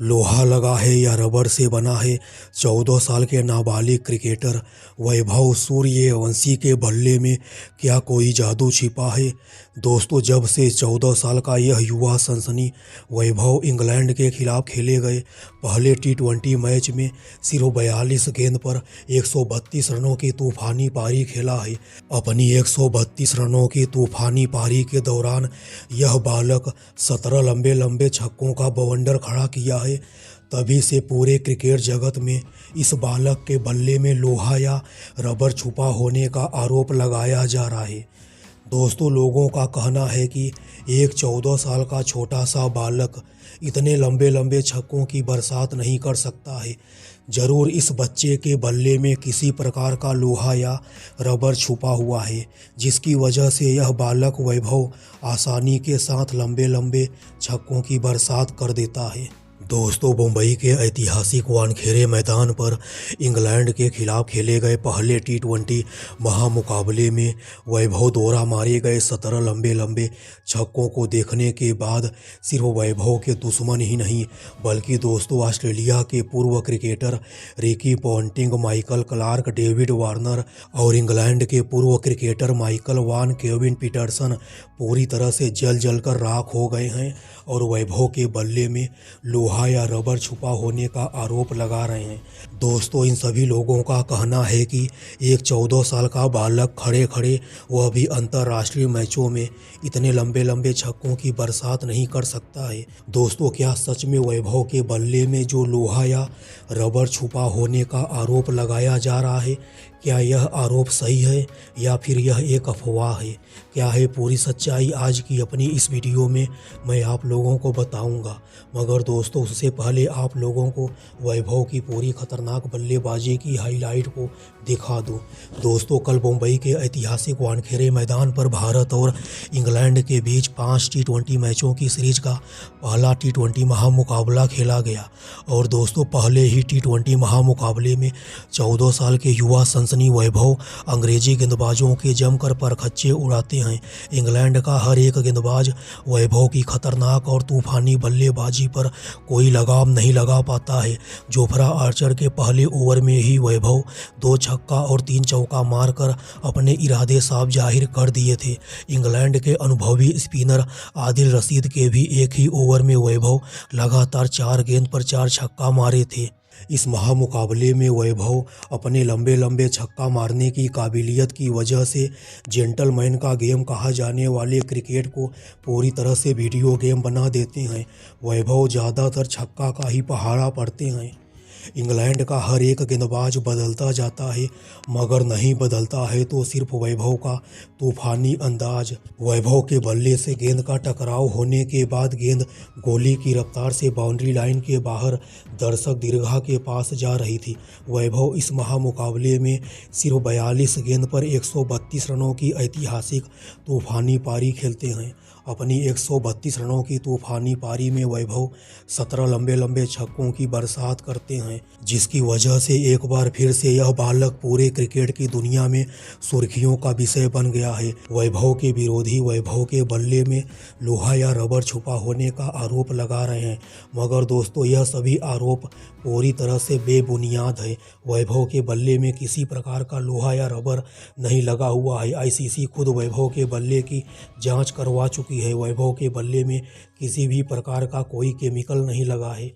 लोहा लगा है या रबर से बना है। 14 साल के नाबालिग क्रिकेटर वैभव सूर्यवंशी के बल्ले में क्या कोई जादू छिपा है। दोस्तों, जब से 14 साल का यह युवा सनसनी वैभव इंग्लैंड के खिलाफ खेले गए पहले टी20 मैच में सिर्फ 42 गेंद पर 132 रनों की तूफानी पारी खेला है। अपनी 132 रनों की तूफानी पारी के दौरान यह बालक 17 लंबे लंबे छक्कों का बवंडर खड़ा किया है। तभी से पूरे क्रिकेट जगत में इस बालक के बल्ले में लोहा या रबर छुपा होने का आरोप लगाया जा रहा है। दोस्तों, लोगों का कहना है कि एक 14 साल का छोटा सा बालक इतने लंबे लंबे छक्कों की बरसात नहीं कर सकता है। ज़रूर इस बच्चे के बल्ले में किसी प्रकार का लोहा या रबर छुपा हुआ है, जिसकी वजह से यह बालक वैभव आसानी के साथ लंबे लंबे छक्कों की बरसात कर देता है। दोस्तों, मुंबई के ऐतिहासिक वानखेड़े मैदान पर इंग्लैंड के खिलाफ खेले गए पहले टी20 महामुकाबले में वैभव द्वारा मारे गए 17 लंबे लंबे छक्कों को देखने के बाद सिर्फ वैभव के दुश्मन ही नहीं बल्कि दोस्तों ऑस्ट्रेलिया के पूर्व cricketer Ricky Ponting, Michael Clarke, David Warner और इंग्लैंड के पूर्व क्रिकेटर माइकल वान, केविन पीटरसन पूरी तरह से जल कर राख हो गए हैं और वैभव के बल्ले में लोहा या रबर छुपा होने का आरोप लगा रहे हैं। दोस्तों, इन सभी लोगों का कहना है कि एक 14 साल का बालक खड़े खड़े वह भी अंतर्राष्ट्रीय मैचों में इतने लंबे लंबे छक्कों की बरसात नहीं कर सकता है। दोस्तों, क्या सच में वैभव के बल्ले में जो लोहा या रबर छुपा होने का आरोप लगाया जा रहा है, क्या यह आरोप सही है या फिर यह एक अफवाह है? क्या है पूरी सच्चाई आज की अपनी इस वीडियो में मैं आप लोगों को बताऊंगा। मगर दोस्तों, उससे पहले आप लोगों को वैभव की पूरी खतरनाक बल्लेबाजी की हाईलाइट को दिखा दूं। दोस्तों, कल मुंबई के ऐतिहासिक वानखेड़े मैदान पर भारत और इंग्लैंड के बीच 5 टी20 मैचों की सीरीज का पहला टी20 महामुकाबला खेला गया और दोस्तों पहले ही टी20 महामुकाबले में 14 साल के युवा सनसनी वैभव अंग्रेजी गेंदबाजों के जमकर परखच्चे उड़ाते हैं। इंग्लैंड का हर एक गेंदबाज वैभव की खतरनाक और तूफानी बल्लेबाजी पर कोई लगाम नहीं लगा पाता है। जोफ्रा आर्चर के पहले ओवर में ही वैभव 2 छक्का और 3 चौका मारकर अपने इरादे साफ जाहिर कर दिए थे। इंग्लैंड के अनुभवी स्पिनर आदिल रशीद के भी एक ही ओवर में वैभव लगातार 4 गेंद पर 4 छक्का मारे थे। इस महामुकाबले में वैभव अपने लंबे लंबे छक्का मारने की काबिलियत की वजह से जेंटलमैन का गेम कहा जाने वाले क्रिकेट को पूरी तरह से वीडियो गेम बना देते हैं। वैभव ज़्यादातर छक्का का ही पहाड़ा पड़ते हैं। इंग्लैंड का हर एक गेंदबाज बदलता जाता है, मगर नहीं बदलता है तो सिर्फ वैभव का तूफानी अंदाज। वैभव के बल्ले से गेंद का टकराव होने के बाद गेंद गोली की रफ्तार से बाउंड्री लाइन के बाहर दर्शक दीर्घा के पास जा रही थी। वैभव इस महामुकाबले में सिर्फ 42 गेंद पर 132 रनों की ऐतिहासिक तूफानी पारी खेलते हैं। अपनी 132 रनों की तूफानी पारी में वैभव 17 लंबे लंबे छक्कों की बरसात करते हैं, जिसकी वजह से एक बार फिर से यह बालक पूरे क्रिकेट की दुनिया में सुर्खियों का विषय बन गया है। वैभव के विरोधी वैभव के बल्ले में लोहा या रबर छुपा होने का आरोप लगा रहे हैं, मगर दोस्तों यह सभी आरोप पूरी तरह से बेबुनियाद है। वैभव के बल्ले में किसी प्रकार का लोहा या रबर नहीं लगा हुआ है। आईसीसी खुद वैभव के बल्ले की जांच करवा चुकी है। वैभव के बल्ले में किसी भी प्रकार का कोई केमिकल नहीं लगा है।